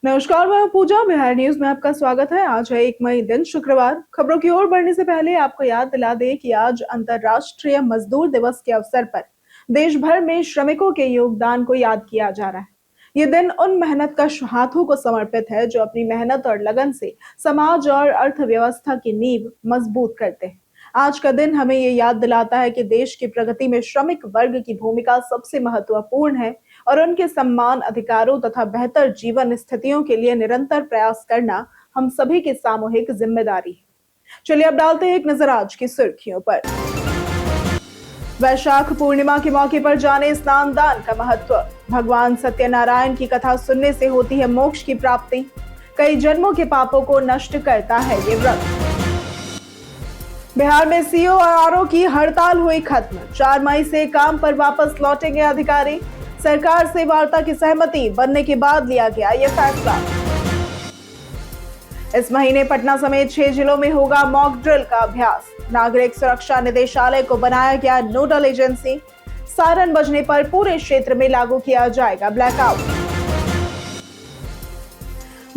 नमस्कार, मैं हूं पूजा। बिहार न्यूज में आपका स्वागत है। आज है 1 मई दिन शुक्रवार। खबरों की ओर बढ़ने से पहले आपको याद दिला दें कि आज अंतर्राष्ट्रीय मजदूर दिवस के अवसर पर देश भर में श्रमिकों के योगदान को याद किया जा रहा है। ये दिन उन मेहनत कश हाथों को समर्पित है जो अपनी मेहनत और लगन से समाज और अर्थव्यवस्था की नींव मजबूत करते हैं। आज का दिन हमें ये याद दिलाता है कि देश की प्रगति में श्रमिक वर्ग की भूमिका सबसे महत्वपूर्ण है और उनके सम्मान, अधिकारों तथा बेहतर जीवन स्थितियों के लिए निरंतर प्रयास करना हम सभी की सामूहिक जिम्मेदारी है। चलिए अब डालते हैं एक नजर आज की सुर्खियों पर। वैशाख पूर्णिमा के मौके पर जाने स्नान दान का महत्व। भगवान सत्यनारायण की कथा सुनने से होती है मोक्ष की प्राप्ति। कई जन्मों के पापों को नष्ट करता है ये व्रत। बिहार में सीओ और आरओ की हड़ताल हुई खत्म। 4 मई से काम पर वापस लौटेंगे अधिकारी। सरकार से वार्ता की सहमति बनने के बाद लिया गया यह फैसला। इस महीने पटना समेत 6 जिलों में होगा मॉक ड्रिल का अभ्यास। नागरिक सुरक्षा निदेशालय को बनाया गया नोडल एजेंसी। सायरन बजने पर पूरे क्षेत्र में लागू किया जाएगा ब्लैकआउट।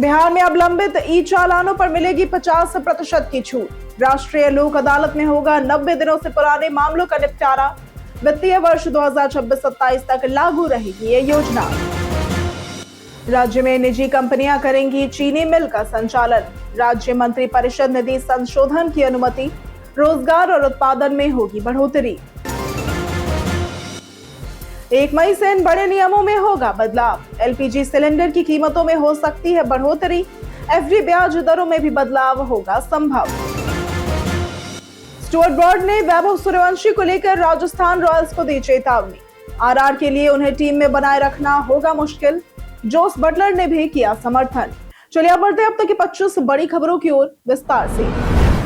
बिहार में अब लंबित ई चालानों पर मिलेगी 50% की छूट। राष्ट्रीय लोक अदालत में होगा 90 दिनों से पुराने मामलों का निपटारा। वित्तीय वर्ष 2026-27 तक लागू रहेगी ये योजना। राज्य में निजी कंपनियां करेंगी चीनी मिल का संचालन। राज्य मंत्री परिषद ने दी संशोधन की अनुमति। रोजगार और उत्पादन में होगी बढ़ोतरी। 1 मई से इन बड़े नियमों में होगा बदलाव। एलपीजी सिलेंडर की कीमतों में हो सकती है बढ़ोतरी। एफडी ब्याज दरों में भी बदलाव होगा संभव। स्टुअर्ट ब्रॉड ने वैभव सूर्यवंशी को लेकर राजस्थान रॉयल्स को दी चेतावनी। आरआर के लिए उन्हें टीम में बनाए रखना होगा मुश्किल। जोस बटलर ने भी किया समर्थन। चलिए अब बढ़ते हैं अब तक की 25 बड़ी खबरों की ओर विस्तार से।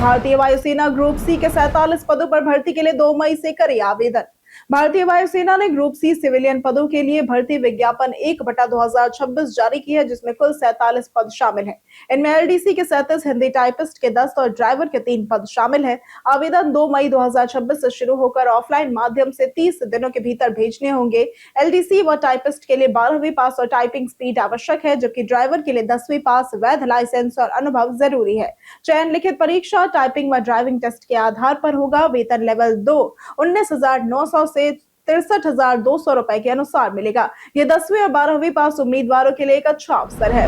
भारतीय वायुसेना ग्रुप सी के 47 पदों पर भर्ती के लिए 2 मई से करे आवेदन। भारतीय वायुसेना ने ग्रुप सी सिविलियन पदों के लिए भर्ती विज्ञापन 1/2026 जारी की है, जिसमें कुल 47 पद शामिल हैं। इनमें एलडीसी के 37, हिंदी टाइपिस्ट के 10 और ड्राइवर के 3 पद शामिल हैं। आवेदन 2 मई 2026 से शुरू होकर ऑफलाइन माध्यम से 30 दिनों के भीतर भेजने होंगे। एलडीसी व टाइपिस्ट के लिए 12वीं पास और टाइपिंग स्पीड आवश्यक है, जबकि ड्राइवर के लिए 10वीं पास, वैध लाइसेंस और अनुभव जरूरी है। चयन लिखित परीक्षा, टाइपिंग व ड्राइविंग टेस्ट के आधार पर होगा। वेतन लेवल 2 19,900 से 63,200 रुपए के अनुसार मिलेगा। ये 10वीं और 12वीं पास उम्मीदवारों के लिए एक अच्छा अवसर है।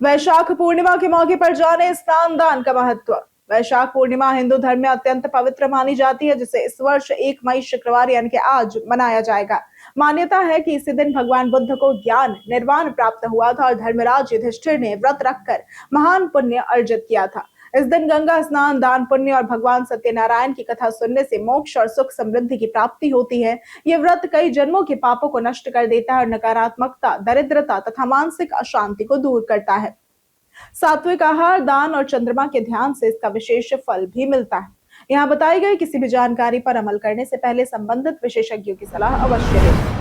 वैशाख पूर्णिमा के मौके पर जाने स्नान दान का महत्व। वैशाख पूर्णिमा हिंदू धर्म में अत्यंत पवित्र मानी जाती है, जिसे इस वर्ष 1 मई शुक्रवार यानी कि आज मनाया जाएगा। मान्यता है कि इसी दिन भगवान बुद्ध को ज्ञान निर्वाण प्राप्त हुआ था और धर्मराज युधिष्ठिर ने व्रत रखकर महान पुण्य अर्जित किया था। इस दिन गंगा स्नान, दान पुण्य और भगवान सत्यनारायण की कथा सुनने से मोक्ष और सुख समृद्धि की प्राप्ति होती है। ये व्रत कई जन्मों के पापों को नष्ट कर देता है और नकारात्मकता, दरिद्रता तथा मानसिक अशांति को दूर करता है। सात्विक आहार, दान और चंद्रमा के ध्यान से इसका विशेष फल भी मिलता है। यहाँ बताई गई किसी भी जानकारी पर अमल करने से पहले संबंधित विशेषज्ञों की सलाह अवश्य लें।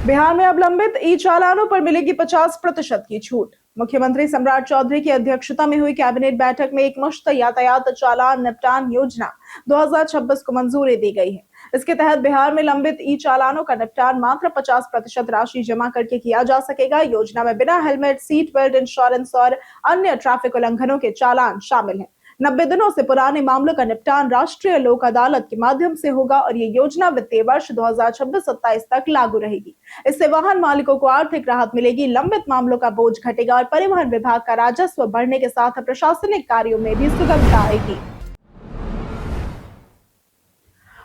बिहार में अब लंबित ई चालानों पर मिलेगी 50% की छूट। मुख्यमंत्री सम्राट चौधरी की अध्यक्षता में हुई कैबिनेट बैठक में एकमुश्त यातायात चालान निपटान योजना 2026 को मंजूरी दी गई है। इसके तहत बिहार में लंबित ई चालानों का निपटान मात्र 50% राशि जमा करके किया जा सकेगा। योजना में बिना हेलमेट, सीट बेल्ट, इंश्योरेंस और अन्य ट्रैफिक उल्लंघनों के चालान शामिल हैं। 90 दिनों से पुराने मामलों का निपटान राष्ट्रीय लोक अदालत के माध्यम से होगा और ये योजना वित्तीय वर्ष 2026-27 तक लागू रहेगी। इससे वाहन मालिकों को आर्थिक राहत मिलेगी, लंबित मामलों का बोझ घटेगा और परिवहन विभाग का राजस्व बढ़ने के साथ प्रशासनिक कार्यों में भी सुगमता आएगी।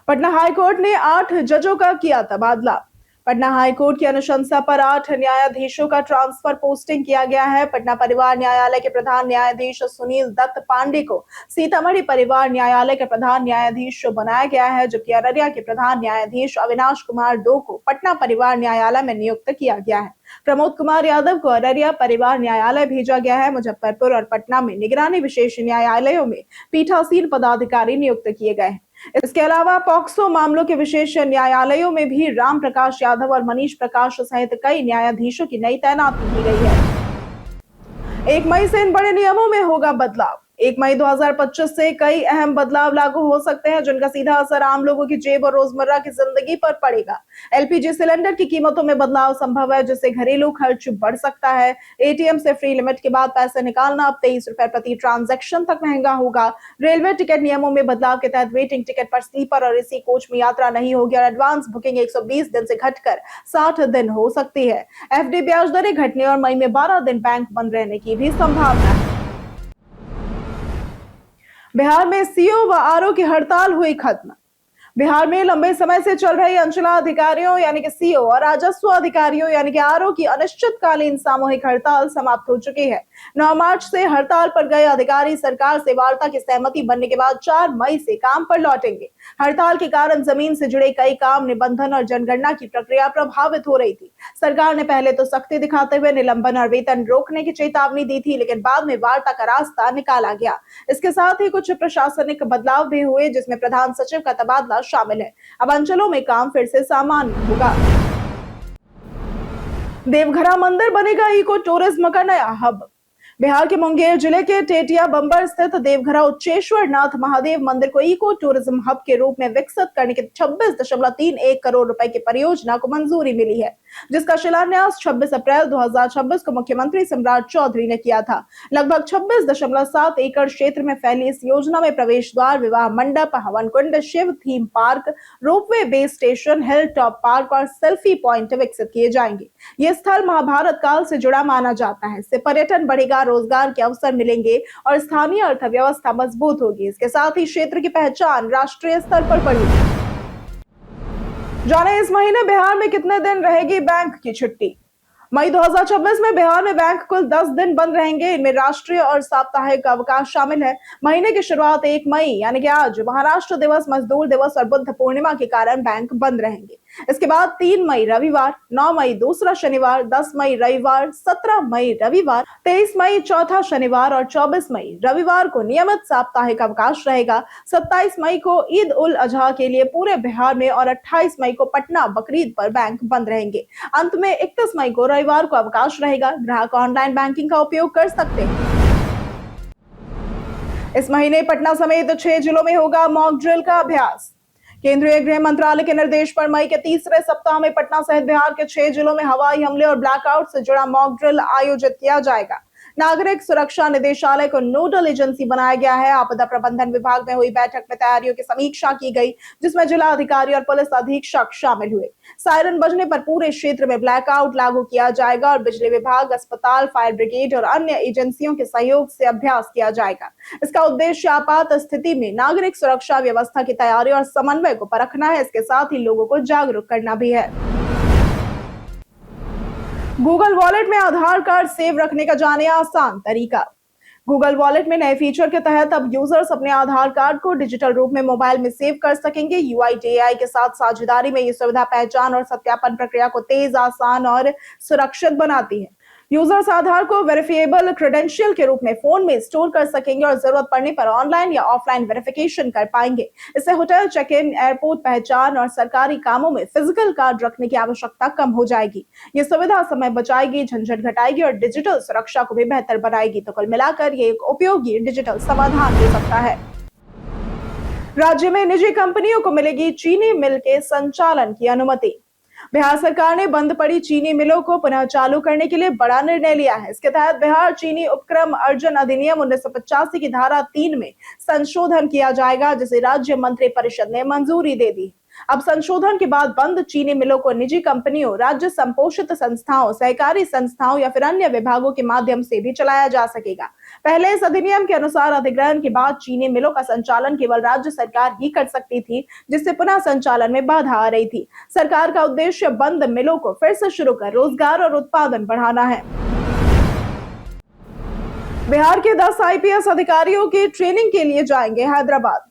पटना हाईकोर्ट ने 8 जजों का किया तबादला। पटना हाईकोर्ट की अनुशंसा पर 8 न्यायाधीशों का ट्रांसफर पोस्टिंग किया गया है। पटना परिवार न्यायालय के प्रधान न्यायाधीश सुनील दत्त पांडे को सीतामढ़ी परिवार न्यायालय के प्रधान न्यायाधीश बनाया गया है, जबकि अररिया के प्रधान न्यायाधीश अविनाश कुमार डो को पटना परिवार न्यायालय में नियुक्त किया गया है। प्रमोद कुमार यादव को अररिया परिवार न्यायालय भेजा गया है। मुजफ्फरपुर और पटना में निगरानी विशेष न्यायालयों में पीठासीन पदाधिकारी नियुक्त किए गए हैं। इसके अलावा पॉक्सो मामलों के विशेष न्यायालयों में भी राम प्रकाश यादव और मनीष प्रकाश सहित कई न्यायाधीशों की नई तैनाती की गई है। 1 मई से इन बड़े नियमों में होगा बदलाव। 1 मई 2025 से कई अहम बदलाव लागू हो सकते हैं, जिनका सीधा असर आम लोगों की जेब और रोजमर्रा की जिंदगी पर पड़ेगा। एलपीजी सिलेंडर की कीमतों में बदलाव संभव है, जिससे घरेलू खर्च बढ़ सकता है। एटीएम से फ्री लिमिट के बाद पैसे निकालना अब 23 रुपए प्रति ट्रांजैक्शन तक महंगा होगा। रेलवे टिकट नियमों में बदलाव के तहत वेटिंग टिकट पर स्लीपर और एसी कोच में यात्रा नहीं होगी और एडवांस बुकिंग 120 दिन से घटकर 60 दिन हो सकती है। एफडी ब्याज दरें घटने और मई में 12 दिन बैंक बंद रहने की भी संभावना है। बिहार में सीओ व आरओ की हड़ताल हुई खत्म। बिहार में लंबे समय से चल रही अंचलाधिकारियों यानी कि सीओ और राजस्व अधिकारियों यानी कि आरओ की अनिश्चितकालीन सामूहिक हड़ताल समाप्त हो चुकी है। 9 मार्च से हड़ताल पर गए अधिकारी सरकार से वार्ता की सहमति बनने के बाद 4 मई से काम पर लौटेंगे। हड़ताल के कारण जमीन से जुड़े कई काम, निबंधन और जनगणना की प्रक्रिया प्रभावित हो रही थी। सरकार ने पहले तो सख्ती दिखाते हुए निलंबन और वेतन रोकने की चेतावनी दी थी, लेकिन बाद में वार्ता का रास्ता निकाला गया। इसके साथ ही कुछ प्रशासनिक बदलाव भी हुए, जिसमें प्रधान सचिव का तबादला शामिल है। अब अंचलों में काम फिर से सामान्य होगा। देवघरा मंदिर बनेगा इको टूरिज्म का नया हब। बिहार के मुंगेर जिले के टेटिया बंबर स्थित देवघरा उच्चेश्वर नाथ महादेव मंदिर को इको टूरिज्म हब के रूप में विकसित करने के 26.31 करोड़ रुपए की परियोजना को मंजूरी मिली है, जिसका शिलान्यास 26 अप्रैल 2026 को मुख्यमंत्री सम्राट चौधरी ने किया था। लगभग 26.7 एकड़ क्षेत्र में फैली इस योजना में प्रवेश द्वार, विवाह मंडप, हवन कुंड, Shiv theme park, ropeway base station, hill top park और सेल्फी पॉइंट विकसित किए जाएंगे। ये स्थल महाभारत काल से जुड़ा माना जाता है। इससे पर्यटन बढ़ेगा, रोजगार के अवसर मिलेंगे और स्थानीय अर्थव्यवस्था मजबूत होगी। इसके साथ ही क्षेत्र की पहचान राष्ट्रीय स्तर पर बढ़ेगी। जाने इस महीने बिहार में कितने दिन रहेगी बैंक की छुट्टी। मई 2026 में बिहार में बैंक कुल 10 दिन बंद रहेंगे। इनमें राष्ट्रीय और साप्ताहिक अवकाश शामिल है। महीने की शुरुआत 1 मई यानी कि आज महाराष्ट्र दिवस, मजदूर दिवस और बुद्ध पूर्णिमा के कारण बैंक बंद रहेंगे। इसके बाद 3 मई रविवार, 9 मई दूसरा शनिवार, 10 मई रविवार, 17 मई रविवार, 23 मई चौथा शनिवार और 24 मई रविवार को नियमित साप्ताहिक अवकाश रहेगा। 27 मई को ईद उल अजहा के लिए पूरे बिहार में और 28 मई को पटना बकरीद पर बैंक बंद रहेंगे। अंत में 31 मई को रविवार को अवकाश रहेगा। ग्राहक ऑनलाइन बैंकिंग का उपयोग कर सकते हैं। इस महीने पटना समेत 6 जिलों में होगा मॉक ड्रिल का अभ्यास। केंद्रीय गृह मंत्रालय के निर्देश पर मई के तीसरे सप्ताह में पटना सहित बिहार के 6 जिलों में हवाई हमले और ब्लैकआउट से जुड़ा मॉक ड्रिल आयोजित किया जाएगा। नागरिक सुरक्षा निदेशालय को नोडल एजेंसी बनाया गया है। आपदा प्रबंधन विभाग में हुई बैठक में तैयारियों की समीक्षा की गई, जिसमें जिला अधिकारी और पुलिस अधीक्षक शामिल हुए। सायरन बजने पर पूरे क्षेत्र में ब्लैकआउट लागू किया जाएगा और बिजली विभाग, अस्पताल, फायर ब्रिगेड और अन्य एजेंसियों के सहयोग से अभ्यास किया जाएगा। इसका उद्देश्य आपात स्थिति में नागरिक सुरक्षा व्यवस्था की तैयारी और समन्वय को परखना है। इसके साथ ही लोगों को जागरूक करना भी है। गूगल वॉलेट में आधार कार्ड सेव रखने का जाने आसान तरीका। गूगल वॉलेट में नए फीचर के तहत अब यूजर्स अपने आधार कार्ड को डिजिटल रूप में मोबाइल में सेव कर सकेंगे। यूआई के साथ साझेदारी में ये सुविधा पहचान और सत्यापन प्रक्रिया को तेज, आसान और सुरक्षित बनाती है। यूजर्स आधार को वेरिफिएबल क्रेडेंशियल के रूप में फोन में स्टोर कर सकेंगे और जरूरत पड़ने पर ऑनलाइन या ऑफलाइन वेरिफिकेशन कर पाएंगे। इससे होटल चेक इन, एयरपोर्ट पहचान और सरकारी कामों में फिजिकल कार्ड रखने की आवश्यकता कम हो जाएगी। ये सुविधा समय बचाएगी, झंझट घटाएगी और डिजिटल सुरक्षा को भी बेहतर बनाएगी। तो कुल मिलाकर ये एक उपयोगी डिजिटल समाधान हो सकता है। राज्य में निजी कंपनियों को मिलेगी चीनी मिल के संचालन की अनुमति। बिहार सरकार ने बंद पड़ी चीनी मिलों को पुनः चालू करने के लिए बड़ा निर्णय लिया है। इसके तहत बिहार चीनी उपक्रम अर्जन अधिनियम 1985 की धारा 3 में संशोधन किया जाएगा, जिसे राज्य मंत्री परिषद ने मंजूरी दे दी। अब संशोधन के बाद बंद चीनी मिलों को निजी कंपनियों, राज्य संपोषित संस्थाओं, सहकारी संस्थाओं या फिर अन्य विभागों के माध्यम से भी चलाया जा सकेगा। पहले इस अधिनियम के अनुसार अधिग्रहण के बाद चीनी मिलों का संचालन केवल राज्य सरकार ही कर सकती थी, जिससे पुनः संचालन में बाधा आ रही थी। सरकार का उद्देश्य बंद मिलों को फिर से शुरू कर रोजगार और उत्पादन बढ़ाना है। बिहार के 10 आईपीएस अधिकारियों की ट्रेनिंग के लिए जाएंगे हैदराबाद।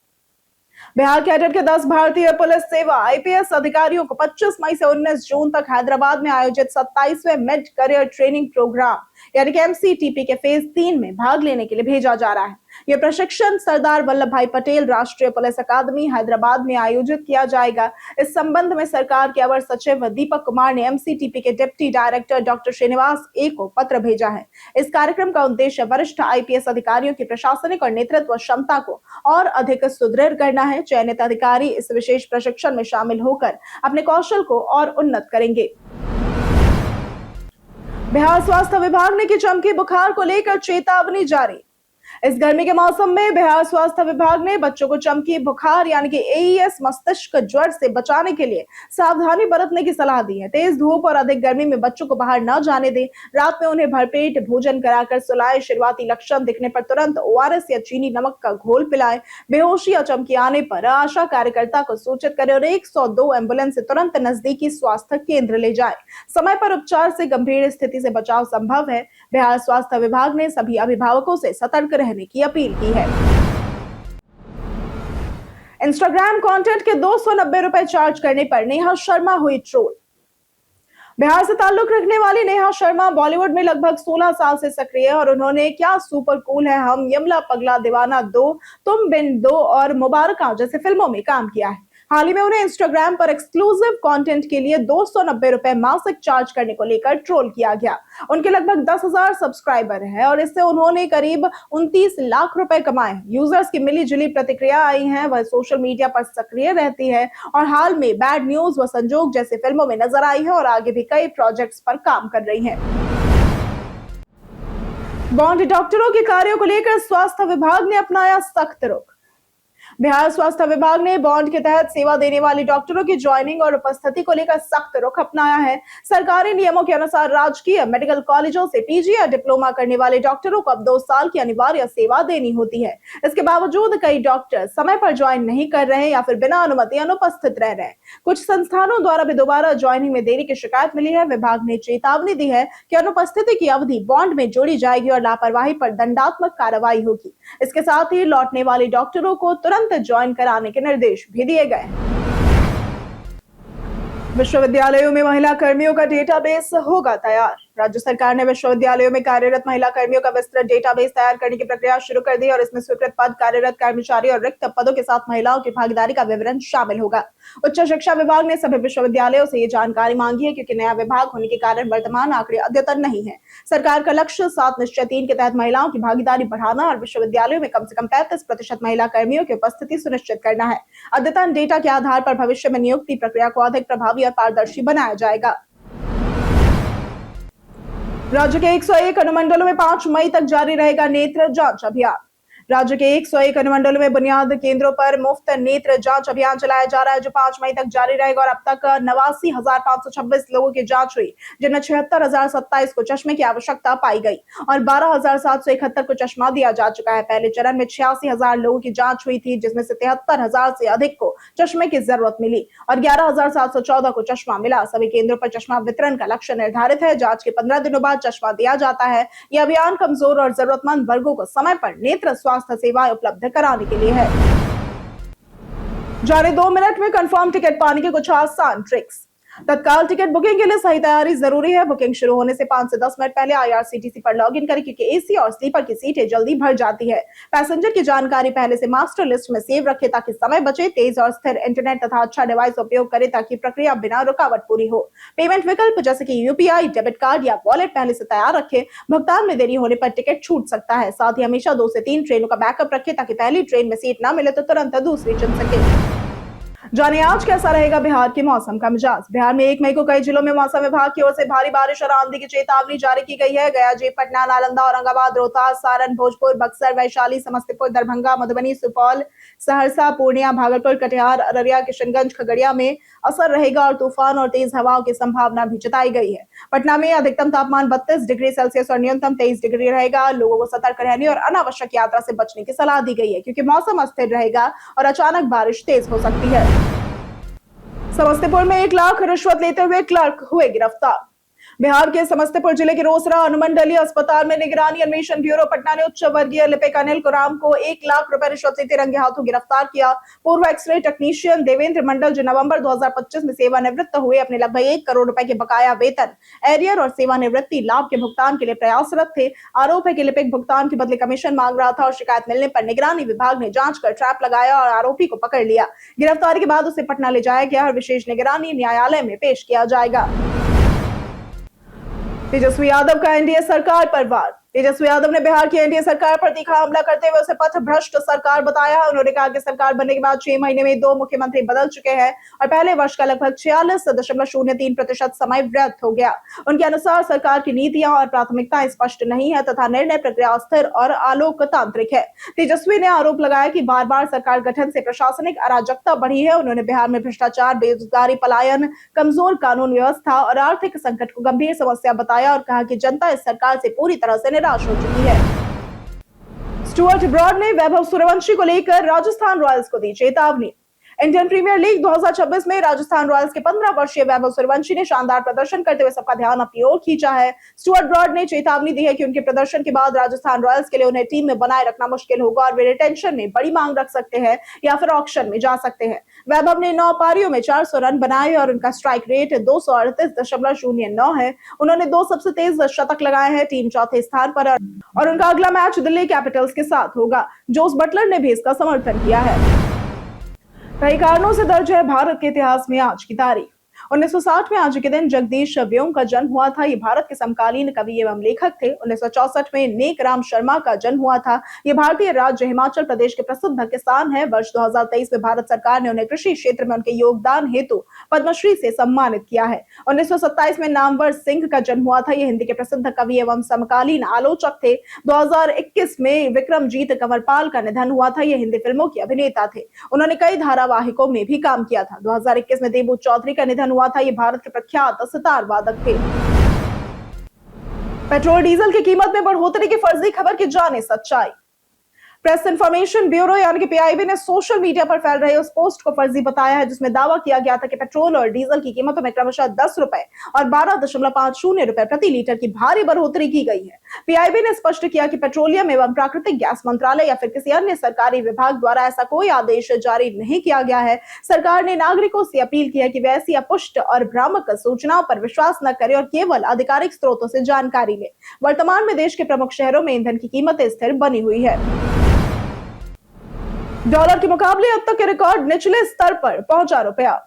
बिहार कैडर के 10 भारतीय पुलिस सेवा आईपीएस अधिकारियों को 25 मई से 19 जून तक हैदराबाद में आयोजित 27वें मिड करियर ट्रेनिंग प्रोग्राम यानी कि एमसीटीपी के फेज 3 में भाग लेने के लिए भेजा जा रहा है। यह प्रशिक्षण सरदार वल्लभ भाई पटेल राष्ट्रीय पुलिस अकादमी हैदराबाद में आयोजित किया जाएगा। इस संबंध में सरकार के अवर सचिव दीपक कुमार ने एमसीटीपी के डिप्टी डायरेक्टर डॉक्टर श्रीनिवास ए को पत्र भेजा है। इस कार्यक्रम का उद्देश्य वरिष्ठ आईपीएस अधिकारियों की प्रशासनिक और नेतृत्व क्षमता को और अधिक सुदृढ़ करना है। चयनित अधिकारी इस विशेष प्रशिक्षण में शामिल होकर अपने कौशल को और उन्नत करेंगे। बिहार स्वास्थ्य विभाग ने की चमकी बुखार को लेकर चेतावनी जारी। इस गर्मी के मौसम में बिहार स्वास्थ्य विभाग ने बच्चों को चमकी बुखार यानी कि एईएस मस्तिष्क ज्वर से बचाने के लिए सावधानी बरतने की सलाह दी है। तेज धूप और अधिक गर्मी में बच्चों को बाहर न जाने दें। रात में उन्हें भरपेट भोजन कराकर सुलाएं। शुरुआती लक्षण दिखने पर तुरंत ओआरएस या चीनी नमक का घोल पिलाएं। बेहोशी या चमकी आने पर आशा कार्यकर्ता को सूचित करें और 102 एम्बुलेंस से तुरंत नजदीकी स्वास्थ्य केंद्र ले जाए। समय पर उपचार से गंभीर स्थिति से बचाव संभव है। बिहार स्वास्थ्य विभाग ने सभी अभिभावकों से सतर्क रहने की अपील की है। इंस्टाग्राम कंटेंट के 290 रुपए चार्ज करने पर नेहा शर्मा हुई ट्रोल। बिहार से ताल्लुक रखने वाली नेहा शर्मा बॉलीवुड में लगभग 16 साल से सक्रिय है और उन्होंने क्या सुपर कूल है हम, यमला पगला दीवाना 2, तुम बिन 2 और मुबारका जैसे फिल्मों में काम किया है। हाल ही में उन्हें इंस्टाग्राम पर एक्सक्लूसिव कंटेंट के लिए 290 रुपए मासिक चार्ज करने को लेकर ट्रोल किया गया। उनके लगभग 10,000 सब्सक्राइबर हैं और इससे उन्होंने करीब 29 लाख रुपए कमाए हैं। यूजर्स की मिली जुली प्रतिक्रिया आई है। वह सोशल मीडिया पर सक्रिय रहती है और हाल में बैड न्यूज व संजोग जैसे फिल्मों में नजर आई है और आगे भी कई प्रोजेक्ट्स पर काम कर रही है। बॉन्ड डॉक्टरों के कार्यों को लेकर स्वास्थ्य विभाग ने अपनाया सख्त रुख। बिहार स्वास्थ्य विभाग ने बॉन्ड के तहत सेवा देने वाले डॉक्टरों की ज्वाइनिंग और उपस्थिति को लेकर सख्त रुख अपनाया है। सरकारी नियमों के अनुसार राजकीय मेडिकल कॉलेजों से पीजी या डिप्लोमा करने वाले डॉक्टरों को अब 2 साल की अनिवार्य सेवा देनी होती है। इसके बावजूद कई डॉक्टर समय पर ज्वाइन नहीं कर रहे या फिर बिना अनुमति अनुपस्थित रह रहे हैं। कुछ संस्थानों द्वारा भी दोबारा ज्वाइनिंग में देरी की शिकायत मिली है। विभाग ने चेतावनी दी है कि अनुपस्थिति की अवधि बॉन्ड में जोड़ी जाएगी और लापरवाही पर दंडात्मक कार्रवाई होगी। इसके साथ ही लौटने वाले डॉक्टरों को तुरंत ज्वाइन कराने के निर्देश भी दिए गए हैं। विश्वविद्यालयों में महिला कर्मियों का डेटाबेस होगा तैयार। राज्य सरकार ने विश्वविद्यालयों में कार्यरत महिला कर्मियों का विस्तृत डेटाबेस तैयार करने की प्रक्रिया शुरू कर दी और इसमें स्वीकृत पद, कार्यरत कर्मचारी और रिक्त पदों के साथ महिलाओं की भागीदारी का विवरण शामिल होगा। उच्च शिक्षा विभाग ने सभी विश्वविद्यालयों से ये जानकारी मांगी है क्योंकि नया विभाग होने के कारण वर्तमान आंकड़े अद्यतन नहीं है। सरकार का लक्ष्य 7 निश्चय 3 के तहत महिलाओं की भागीदारी बढ़ाना और विश्वविद्यालयों में कम से कम 35% महिला कर्मियों की उपस्थिति सुनिश्चित करना है। अद्यतन डेटा के आधार पर भविष्य में नियुक्ति प्रक्रिया को अधिक प्रभावी और पारदर्शी बनाया जाएगा। राज्य के 101 अनुमंडलों में 5 मई तक जारी रहेगा नेत्र जांच अभियान। राज्य के 101 अनुमंडलों में बुनियाद केंद्रों पर मुफ्त नेत्र जांच अभियान चलाया जा रहा है जो 5 मई तक जारी रहेगा और अब तक 89,526 लोगों की जांच हुई, जिनमें 76,027 को चश्मे की आवश्यकता पाई गई और 12,771 को चश्मा दिया जा चुका है। पहले चरण में 86,000 लोगों की जांच हुई थी, जिसमें से 73,000 से अधिक को चश्मे की जरूरत मिली और 11,714 को चश्मा मिला। सभी केंद्रों पर चश्मा वितरण का लक्ष्य निर्धारित है। जांच के 15 दिनों बाद चश्मा दिया जाता है। यह अभियान कमजोर और जरूरतमंद वर्गों को समय पर नेत्र स्वास्थ्य सेवाएं उपलब्ध कराने के लिए है। जाने 2 मिनट में कंफर्म टिकट पाने के कुछ आसान ट्रिक्स। तत्काल टिकट बुकिंग के लिए सही तैयारी जरूरी है। बुकिंग शुरू होने से 5 से 10 मिनट पहले IRCTC पर लॉगिन करें क्योंकि एसी और स्लीपर की सीटें जल्दी भर जाती है। पैसेंजर की जानकारी पहले से मास्टर लिस्ट में सेव रखें ताकि समय बचे। तेज और स्थिर इंटरनेट तथा अच्छा डिवाइस उपयोग करें ताकि प्रक्रिया बिना रुकावट पूरी हो। पेमेंट विकल्प जैसे कि UPI, डेबिट कार्ड या वॉलेट पहले से तैयार रखें। भुगतान में देरी होने पर टिकट छूट सकता है। साथ ही हमेशा 2 से 3 ट्रेनों का बैकअप रखें ताकि पहली ट्रेन में सीट न मिले तो तुरंत दूसरी चुन सके। जाने आज कैसा रहेगा बिहार के मौसम का मिजाज। बिहार में 1 मई को कई जिलों में मौसम विभाग की ओर से भारी बारिश और आंधी की चेतावनी जारी की गई है। गया, पटना, नालंदा, औरंगाबाद, रोहतास, सारण, भोजपुर, बक्सर, वैशाली, समस्तीपुर, दरभंगा, मधुबनी, सुपौल, सहरसा, पूर्णिया, भागलपुर, कटिहार, अररिया, किशनगंज, खगड़िया में असर रहेगा और तूफान और तेज हवाओं की संभावना भी जताई गई है। पटना में अधिकतम तापमान 32 डिग्री सेल्सियस और न्यूनतम 23 डिग्री रहेगा। लोगों को सतर्क रहने और अनावश्यक यात्रा से बचने की सलाह दी गई है क्योंकि मौसम अस्थिर रहेगा और अचानक बारिश तेज हो सकती है। समस्तीपुर में 1 लाख रिश्वत लेते हुए क्लर्क हुए गिरफ्तार। बिहार के समस्तीपुर जिले के रोसड़ा अनुमंडलीय अस्पताल में निगरानी अन्वेषण ब्यूरो पटना ने उच्च वर्गीय लिपिक अनिल कुराम को 1 लाख रुपए रिश्वत लेते रंगे हाथों गिरफ्तार किया। पूर्व एक्सरे टेक्नीशियन देवेंद्र मंडल जो नवंबर 2025 में सेवानिवृत्त हुए, अपने लगभग 1 करोड़ रुपए के बकाया वेतन, एरियर और सेवानिवृत्ति लाभ के भुगतान के लिए प्रयासरत थे। आरोप है कि लिपिक भुगतान के बदले कमीशन मांग रहा था और शिकायत मिलने पर निगरानी विभाग ने जांच कर ट्रैप लगाया और आरोपी को पकड़ लिया। गिरफ्तारी के बाद उसे पटना ले जाया गया और विशेष निगरानी न्यायालय में पेश किया जाएगा। तेजस्वी यादव का एनडीए सरकार पर वार। तेजस्वी यादव ने बिहार की एनडीए सरकार पर तीखा हमला करते हुए उसे पथ भ्रष्ट सरकार बताया। उन्होंने कहा कि सरकार बनने के बाद 6 महीने में 2 मुख्यमंत्री बदल चुके हैं और पहले वर्ष का लगभग 46.03% समय व्यर्थ हो गया। उनके अनुसार सरकार की नीतियां और प्राथमिकताएं स्पष्ट नहीं है तथा निर्णय प्रक्रिया अस्थिर और आलोकतांत्रिक है। तेजस्वी ने आरोप लगाया कि बार बार सरकार गठन से प्रशासनिक अराजकता बढ़ी है। उन्होंने बिहार में भ्रष्टाचार, बेरोजगारी, पलायन, कमजोर कानून व्यवस्था और आर्थिक संकट को गंभीर समस्या बताया और कहा कि जनता इस सरकार से पूरी तरह से निराश हो चुकी है। स्टुअर्ट ब्रॉड ने वैभव सूर्यवंशी को लेकर राजस्थान रॉयल्स को दी चेतावनी। इंडियन प्रीमियर लीग 2026 में राजस्थान रॉयल्स के 15 वर्षीय वैभव सूर्यवंशी ने शानदार प्रदर्शन करते हुए सबका ध्यान अपनी ओर खींचा है। स्टुअर्ट ब्रॉड ने चेतावनी दी है कि उनके प्रदर्शन के बाद राजस्थान रॉयल्स के लिए उन्हें टीम में बनाए रखना मुश्किल होगा और वे रिटेंशन में बड़ी मांग रख सकते हैं या फिर ऑक्शन में जा सकते हैं। वैभव ने 9 पारियों में 400 रन बनाए और उनका स्ट्राइक रेट 238.09 है। उन्होंने 2 सबसे तेज शतक लगाए हैं। टीम चौथे स्थान पर और उनका अगला मैच दिल्ली कैपिटल्स के साथ होगा। जोस बटलर ने भी इसका समर्थन किया है। कई कारणों से दर्ज है भारत के इतिहास में आज की तारीख। 1960 में आज के दिन जगदीश व्योम का जन्म हुआ था। ये भारत के समकालीन कवि एवं लेखक थे। 1964 में नेक राम शर्मा का जन्म हुआ था। ये भारतीय राज्य हिमाचल प्रदेश के प्रसिद्ध किसान हैं। वर्ष 2023 में भारत सरकार ने उन्हें कृषि क्षेत्र में उनके योगदान हेतु पद्मश्री से सम्मानित किया है। 1927 में नामवर सिंह का जन्म हुआ था। ये हिंदी के प्रसिद्ध कवि एवं समकालीन आलोचक थे। 2021 में विक्रमजीत कंवरपाल का निधन हुआ था। ये हिंदी फिल्मों के अभिनेता थे। उन्होंने कई धारावाहिकों में भी काम किया था। 2021 में देबू चौधरी का निधन हुआ था। ये भारत के प्रख्यात सितार वादक थे। पेट्रोल डीजल की कीमत में बढ़ोतरी की फर्जी खबर की जाने सच्चाई। प्रेस इंफॉर्मेशन ब्यूरो यानी कि पीआईबी ने सोशल मीडिया पर फैल रहे उस पोस्ट को फर्जी बताया है जिसमें दावा किया गया था कि पेट्रोल और डीजल की कीमतों में क्रमशः 10 रुपए और 12.50 रुपए प्रति लीटर की भारी बढ़ोतरी की गई है। पीआईबी ने स्पष्ट किया कि पेट्रोलियम एवं प्राकृतिक गैस मंत्रालय या फिर किसी अन्य सरकारी विभाग द्वारा ऐसा कोई आदेश जारी नहीं किया गया है। सरकार ने नागरिकों से अपील की है कि वे ऐसी अपुष्ट और भ्रामक सूचनाओं पर विश्वास न करें और केवल आधिकारिक स्रोतों से जानकारी ले। वर्तमान में देश के प्रमुख शहरों में ईंधन की कीमतें स्थिर बनी हुई है। डॉलर के मुकाबले अब तक के रिकॉर्ड निचले स्तर पर पहुंचा रुपया।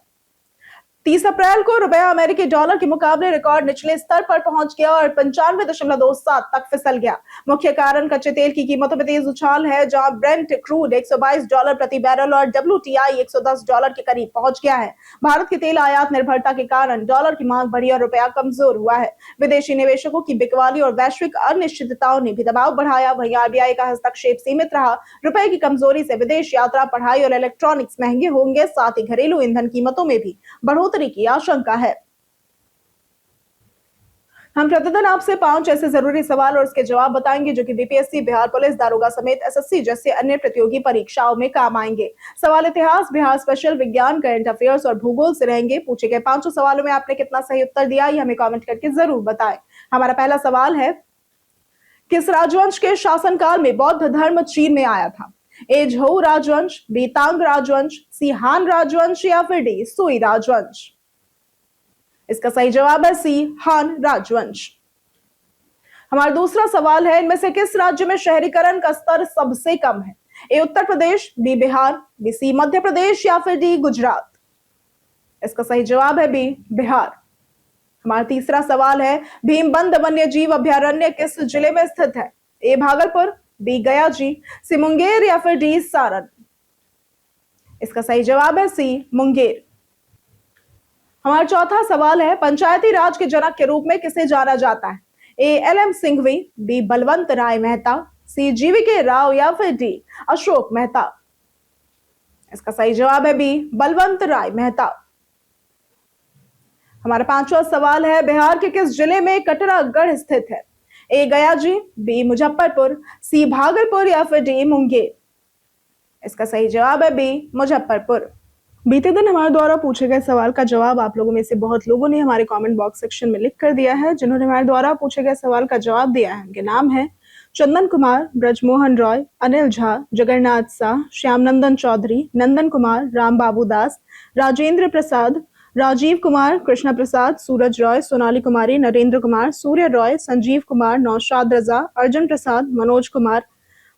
30 अप्रैल को रुपया अमेरिकी डॉलर के मुकाबले रिकॉर्ड निचले स्तर पर पहुंच गया और 95.27 तक फिसल गया। मुख्य कारण कच्चे तेल की कीमतों में तेज उछाल है, जहां ब्रेंट क्रूड $122 प्रति बैरल और WTI $110 के करीब पहुंच गया है। भारत की तेल आयात निर्भरता के कारण डॉलर की मांग बढ़ी और रुपया कमजोर हुआ है। विदेशी निवेशकों की बिकवाली और वैश्विक अनिश्चितताओं ने भी दबाव बढ़ाया। वहीं आरबीआई का हस्तक्षेप सीमित रहा। रुपए की कमजोरी से विदेश यात्रा, पढ़ाई और इलेक्ट्रॉनिक्स महंगे होंगे। साथ ही घरेलू ईंधन कीमतों में भी बढ़ोतरी की आशंका है। हम प्रतिदिन आपसे 5 ऐसे जरूरी सवाल और उसके जवाब बताएंगे जो कि बीपीएससी, बिहार पुलिस, दारोगा समेत एसएससी जैसे अन्य प्रतियोगी परीक्षाओं में काम आएंगे। सवाल इतिहास, बिहार स्पेशल, विज्ञान, करंट अफेयर्स और भूगोल से रहेंगे। पूछे गए 5 सवालों में आपने कितना सही उत्तर दिया ये हमें कमेंट करके जरूर बताएं। हमारा पहला सवाल है, किस राजवंश के शासनकाल में बौद्ध धर्म चीन में आया था? ए झोउ राजवंश, बी तांग राजवंश, सी हान राजवंश या फिर डी सुई राजवंश? इसका सही जवाब है सी हान राजवंश। हमारा दूसरा सवाल है, इनमें से किस राज्य में शहरीकरण का स्तर सबसे कम है? ए Uttar Pradesh, B Bihar, B C Madhya Pradesh या फिर डी गुजरात? इसका सही जवाब है बी बिहार। हमारा तीसरा सवाल है, भीमबंध वन्य जीव अभयारण्य किस जिले में स्थित है? ए भागलपुर, बी गया जी, सी मुंगेर या फिर डी सारण? इसका सही जवाब है सी मुंगेर। हमारा चौथा सवाल है, पंचायती राज के जनक के रूप में किसे जाना जाता है? ए एल.एम. सिंघवी, बी बलवंत राय मेहता, सी जीवीके राव या फिर डी अशोक मेहता? इसका सही जवाब है बी बलवंत राय मेहता। हमारा पांचवा सवाल है, बिहार के किस जिले में कटरागढ़ स्थित है? ए गया जी, बी मुजफ्फरपुर, सी भागलपुर या फिर डी मुंगेर? इसका सही जवाब है बी मुजफ्फरपुर। बीते दिन हमारे द्वारा पूछे गए सवाल का जवाब आप लोगों में से बहुत लोगों ने हमारे कमेंट बॉक्स सेक्शन में लिख कर दिया है। जिन्होंने हमारे द्वारा पूछे गए सवाल का जवाब दिया है उनके नाम है चंदन कुमार, ब्रजमोहन रॉय, अनिल झा, जगन्नाथ शाह, श्यामनंदन चौधरी, नंदन कुमार, राम बाबू दास, राजेंद्र प्रसाद, राजीव कुमार, कृष्णा प्रसाद, सूरज रॉय, सोनाली कुमारी, नरेंद्र कुमार, सूर्य रॉय, संजीव कुमार, नौशाद रजा, अर्जुन प्रसाद, मनोज कुमार,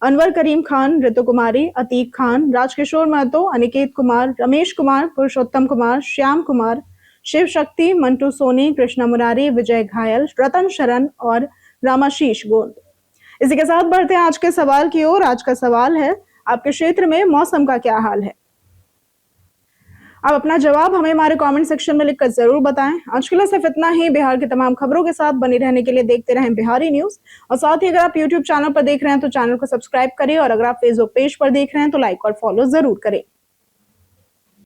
अनवर करीम खान, ऋतु कुमारी, अतीक खान, राजकिशोर महतो, अनिकेत कुमार, रमेश कुमार, पुरुषोत्तम कुमार, श्याम कुमार, शिव शक्ति, मंटू सोनी, कृष्णा मुरारी, विजय घायल, रतन शरण और रामाशीष गोंद। इसी के साथ बढ़ते हैं आज के सवाल की ओर। आज का सवाल है, आपके क्षेत्र में मौसम का क्या हाल है? आप अपना जवाब हमें हमारे कमेंट सेक्शन में लिखकर जरूर बताएं। आज के लिए सिर्फ इतना ही। बिहार की तमाम खबरों के साथ बनी रहने के लिए देखते रहें बिहारी न्यूज। और साथ ही अगर आप यूट्यूब चैनल पर देख रहे हैं तो चैनल को सब्सक्राइब करें, और अगर आप फेसबुक पेज पर देख रहे हैं तो लाइक और फॉलो जरूर करें।